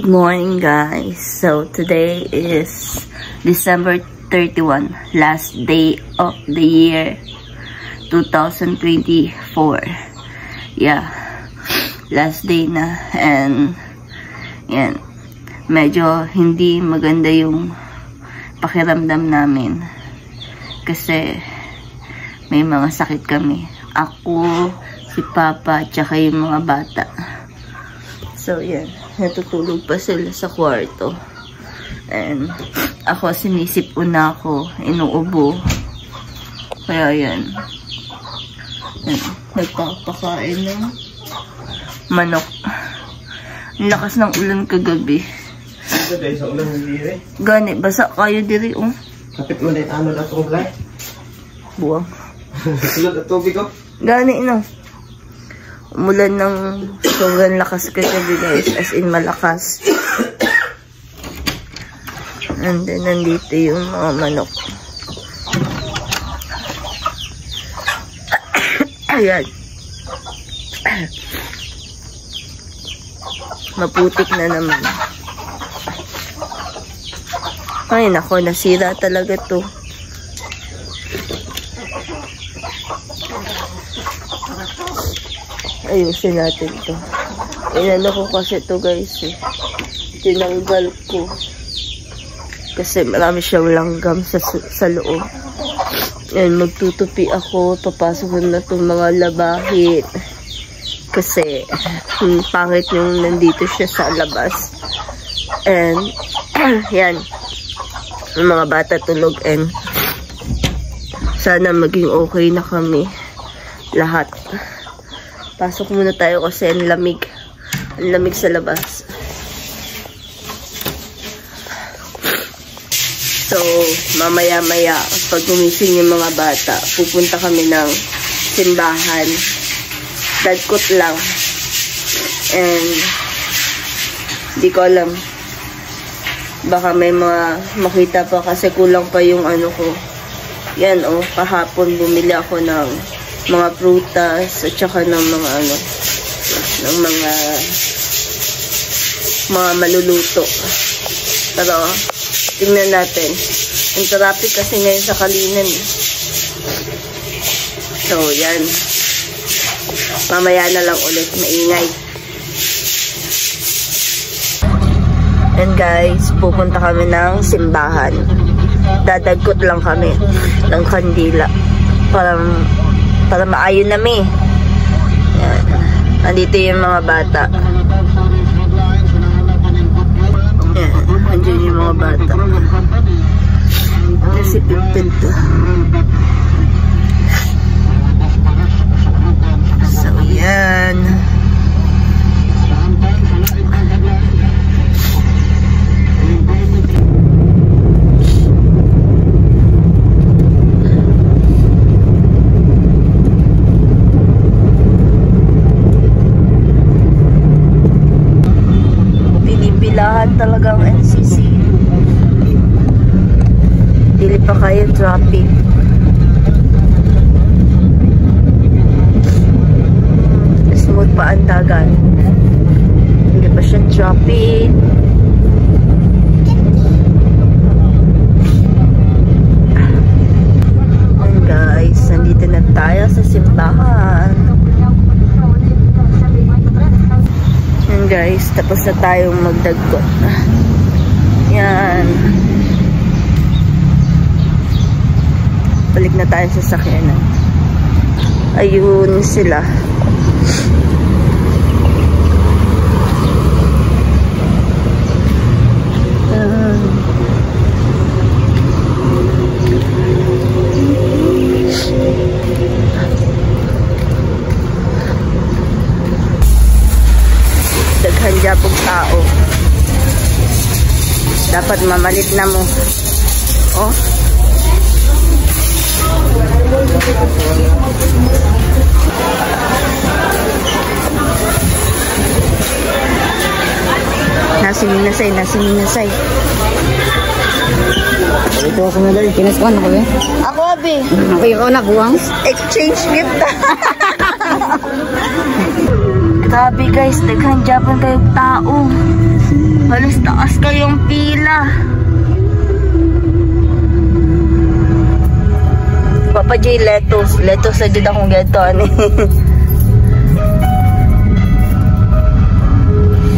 Good morning, guys. So today is December 31, last day of the year 2024. Yeah, last day na, and yan, medyo hindi maganda yung pakiramdam namin kasi may mga sakit kami. Ako, si Papa, tsaka yung mga bata. So, yan. Natutulog pa sila sa kwarto. And, ako, sinisip una ako. Inuubo. Kaya, yan. Nagpapakain ng manok. Ang lakas ng ulan kagabi. Sa ulan ng diri? Gani, basa kayo diri, oh. Kapit mo na yung ano na tubig? Buwang. Sulod at tubig, oh. Gani, no. Umulan ng sobrang lakas kagabi, guys. As in, malakas. And then, nandito yung mga manok. Ayan. Maputik na naman. Ay, nako. Nasira talaga to. Ayusin natin to. Inano ko kasi to, guys, eh. Tinanggal ko. Kasi marami siyang langgam sa loob. And magtutupi ako. Papasok na itong mga labahit. Kasi pangit yung nandito siya sa labas. And yan. Yung mga bata tulog. And sana maging okay na kami. Lahat. Pasok muna tayo kasi ang lamig. Ang lamig sa labas. So, mamaya-maya, pag gumising yung mga bata, pupunta kami ng simbahan. Dagkot lang. And, di ko alam. Baka may mga makita pa kasi kulang pa yung ano ko. Yan, oh, kahapon bumili ako ng mga prutas at saka ng mga ano, ng mga maluluto. Pero tingnan natin. Ang traffic kasi ngayon sa Kalinan. So yan, mamaya na lang ulit, maingay. And guys, pupunta kami ng simbahan. Dadagkot lang kami ng kandila para maayon nami. Yan. Andito yung mga bata. Yan. Andyan yung mga bata. Kasi pipinto. So, yan. Talagang NCC. Dili pa kayo traffic. Smooth pa ang dagat. Hindi pa siya traffic. And guys, nandito na tayo sa simbahan. Guys, tapos na tayong magdagkot. Yan. Balik na tayo sa sakyanan. Ayun sila. Hanja pong tao. Dapat mamalit na mo. Oh. Nasiminasay. Ito ako na dali. Kinaskuhan ako eh. Ako, abi. Ako yung una, buwang. Exchange gift. Grabe guys, daghan Japan kayong tao. Halos taas kayong pila. Papa J, lettuce. Lettuce na dyan akong gato.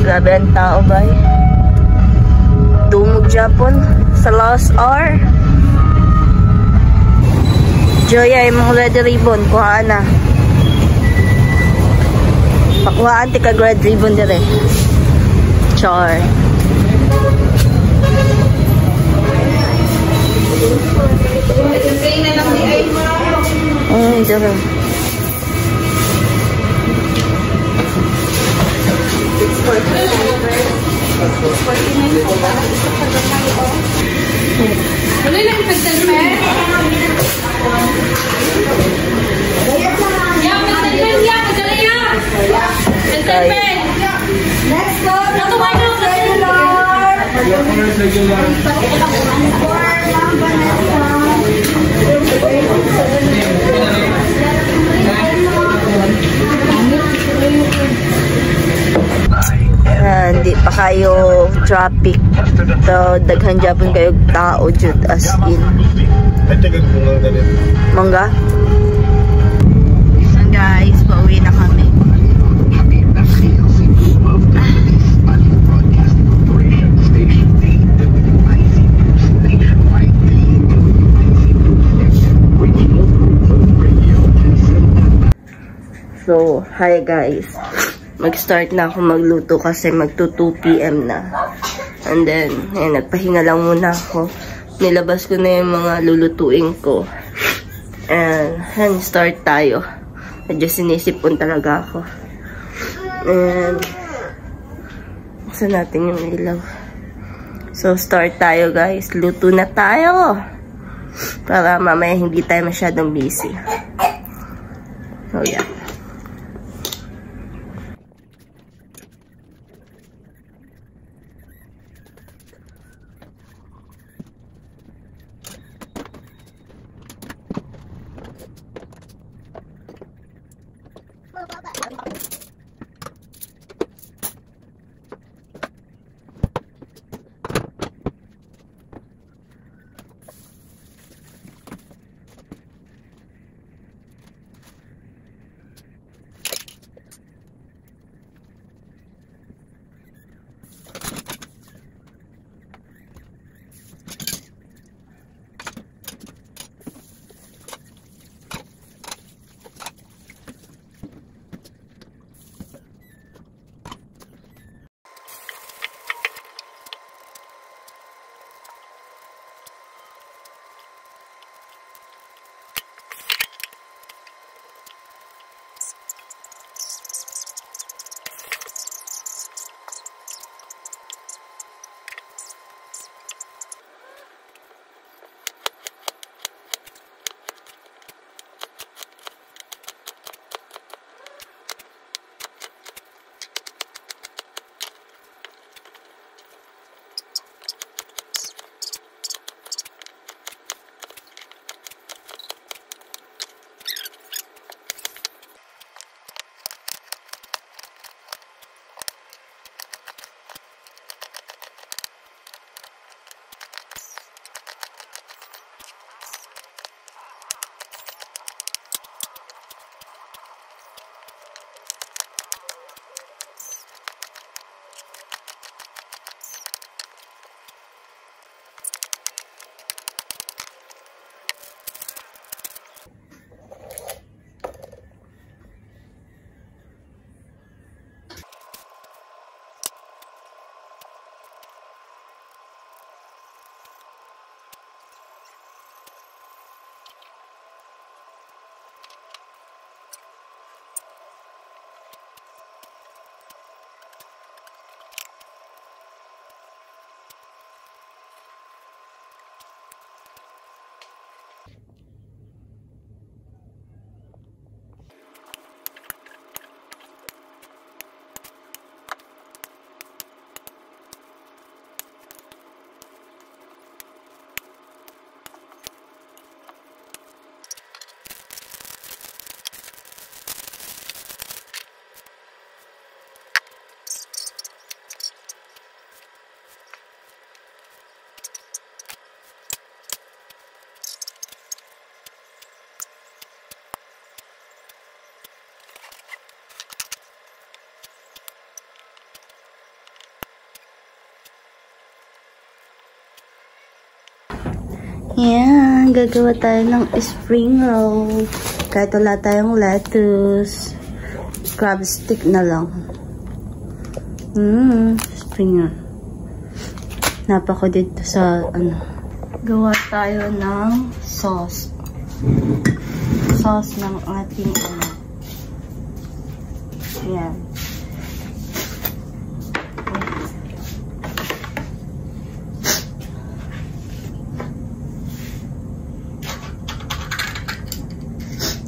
Grabe ang tao ba? Dumog Japon sa last hour. Joya, yung mga red ribbon, kuhaan na. Pakuhaan, tika red ribbon dire. Char. Ay, dire. Wala lang pagtalmen. Ya, pagtalmen ya, madali ya. Pagtalmen. Let's go. Natuwa nyo, hindi pa kayo traffic. So, daghan Japon kayo tao jud as in. Mangga? So guys, pauwi na kami. So, hi guys. Mag-start na ako magluto kasi magto 2 PM na. And then, ayan, nagpahinga lang muna ako. Nilabas ko na yung mga lulutuin ko. And, ayan, start tayo. Medyo sinisipon talaga ako. And, buksan natin yung ilaw. So, start tayo guys. Luto na tayo. Para mamaya hindi tayo masyadong busy. So, yeah. gagawa tayo ng spring roll. Kahit wala tayong lettuce. Crab stick na lang. Spring roll. Napako dito sa, gawa tayo ng sauce. Sauce ng ating, yan.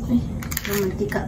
Ay, mantika.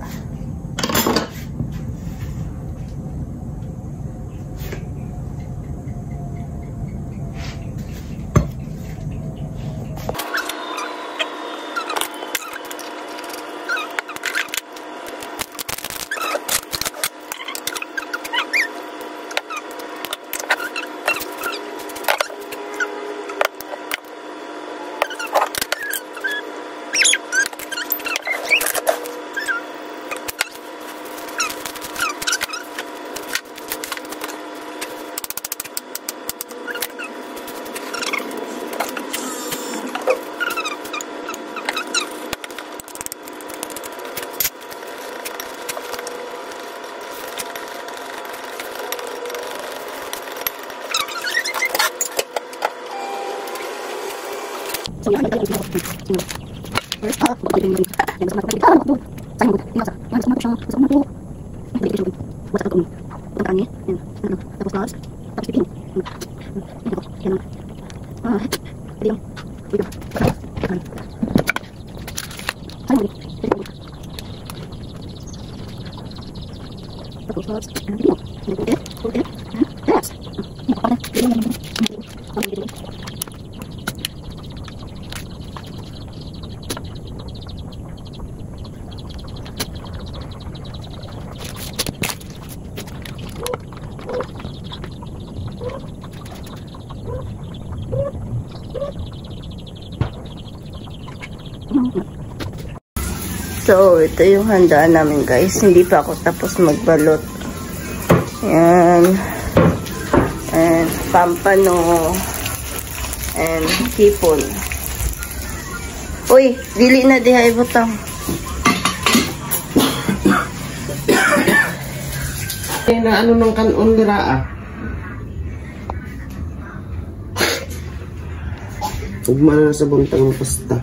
So, ito yung handaan namin guys. Hindi pa ako tapos magbalot. Ayan. And pampano. And hipon. Uy, dili na diha ibutang. Na ano nung kanon dira ugma na sa buntang ng pasta.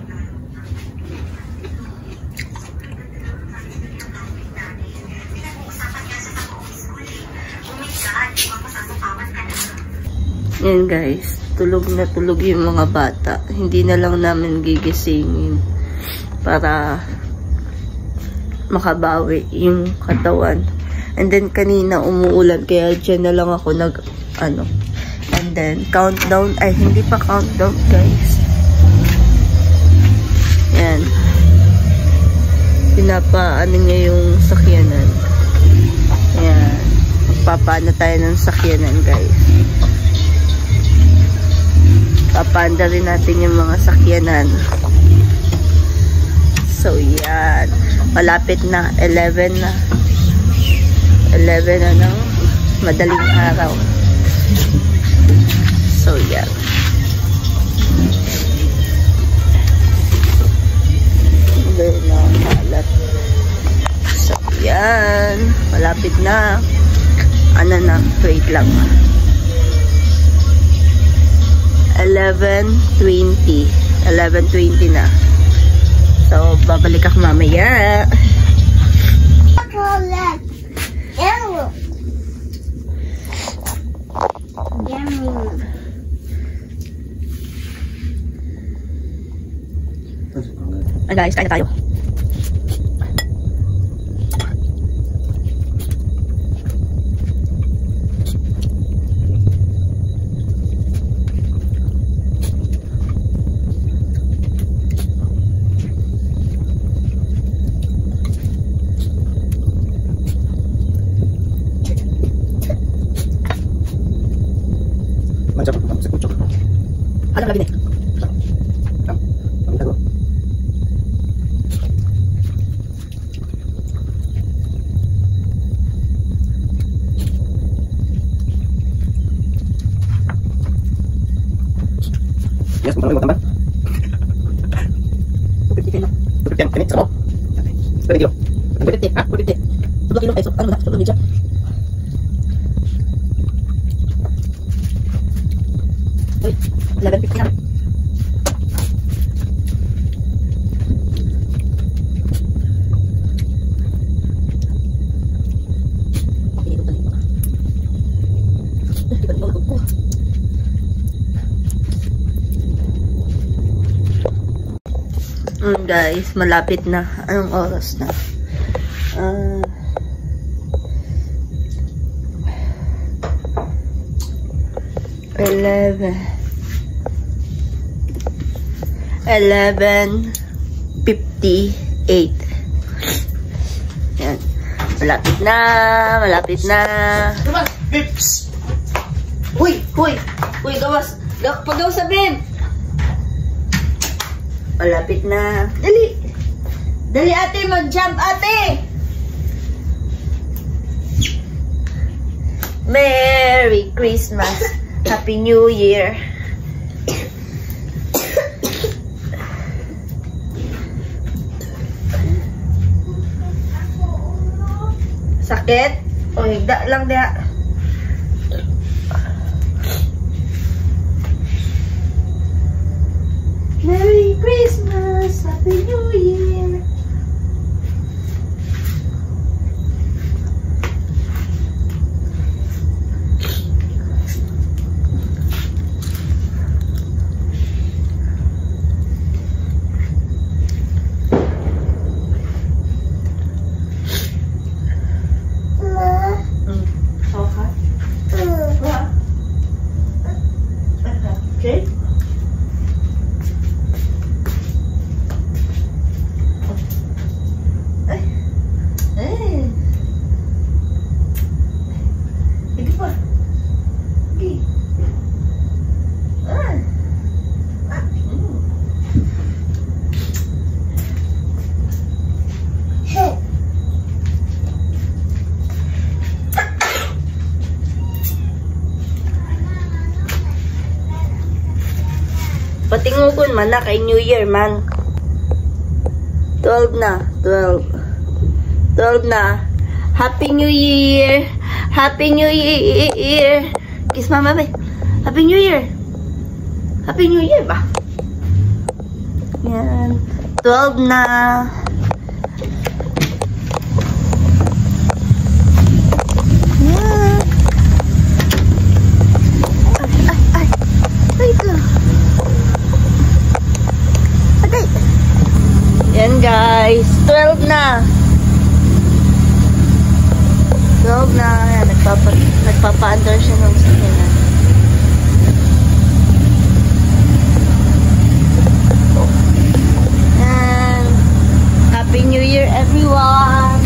Yan guys, tulog na tulog yung mga bata. Hindi na lang namin gigisingin para makabawi yung katawan. And then kanina umuulan kaya dyan na lang ako and then countdown, ay hindi pa countdown guys. Yan. Pinapaano niya yung sakyanan. Yan. Magpapaano tayo ng sakyanan guys. Papanda rin natin yung mga sakyanan. So, yan. Malapit na. 11 na. 11 na ng madaling araw. So, yan. Hindi na malat. So, yan. Malapit na. Ano na? Wait lang. 11:20. 11:20 na. So, babalik ako mamaya. Guys, kaya tayo. Yan, kanit sa mo. Pwede kilo. Pwede, ha? Pwede. 2 kilo peso. Ano na? 2 kilo. Uy, 11.50 na. Guys, malapit na. Anong oras na? 11:58. Yan. Malapit na. Malapit na. Uy! Gawas! Pagaw sa bib! Malapit na. Dali! Dali ate! Mag-jump ate! Merry Christmas! Happy New Year! Sakit? O higda lang diha. Merry Christmas, Happy New Year. Okay. Sige pa. Sige. Patingugon man na kay New Year man. 12 na. 12 na. Happy New Year. Happy New Year. Kiss mama ba? Happy New Year. Happy New Year ba? Yan. 12 na. Yan. Ay. Ay ka. Okay. Yan guys. 12 na. 12 na. Yan. Nagpapa-under siya ng sakyanan. And Happy New Year everyone.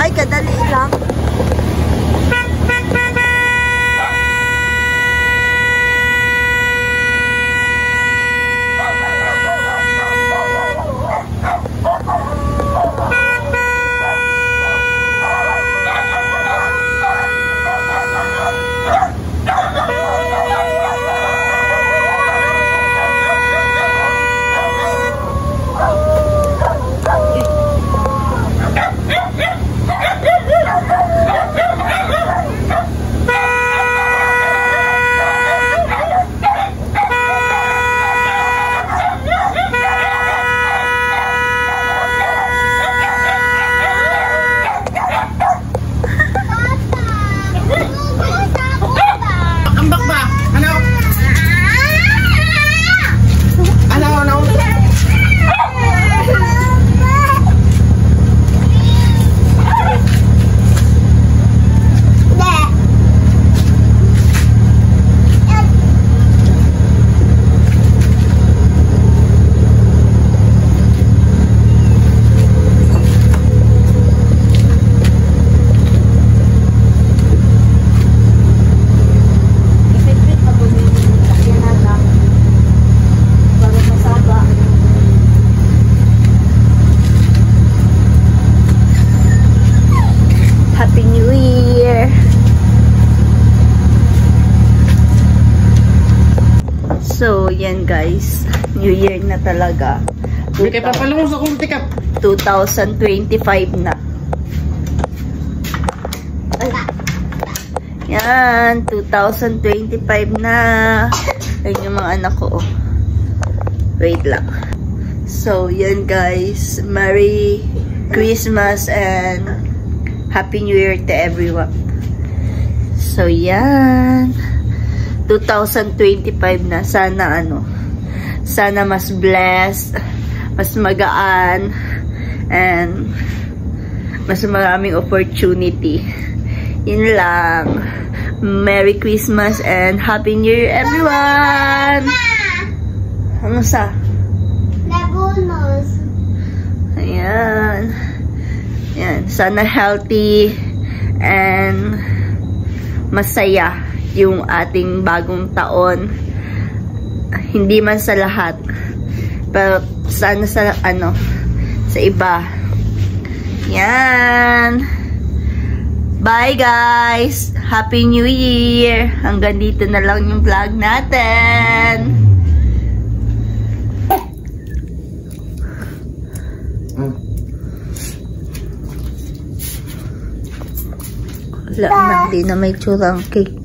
Ay, kadali lang. yan guys. New Year na talaga. Hindi kayo papalungo sa kong tikap. 2025 na. Yan, 2025 na. Ayun yung mga anak ko. Oh. Wait lang. So, yan guys. Merry Christmas and Happy New Year to everyone. So, yan. 2025 na. Sana sana mas blessed, mas magaan, and mas maraming opportunity. Yun lang. Merry Christmas and Happy New Year, everyone! Ano sa? Lagunos. Ayan. Ayan. Sana healthy and masaya yung ating bagong taon. Hindi man sa lahat. Pero sana sa sa iba. Yan. Bye guys! Happy New Year! Hanggang dito na lang yung vlog natin. Wala na, di na may tsurang cake.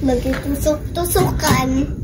Magtutusok-tusukan.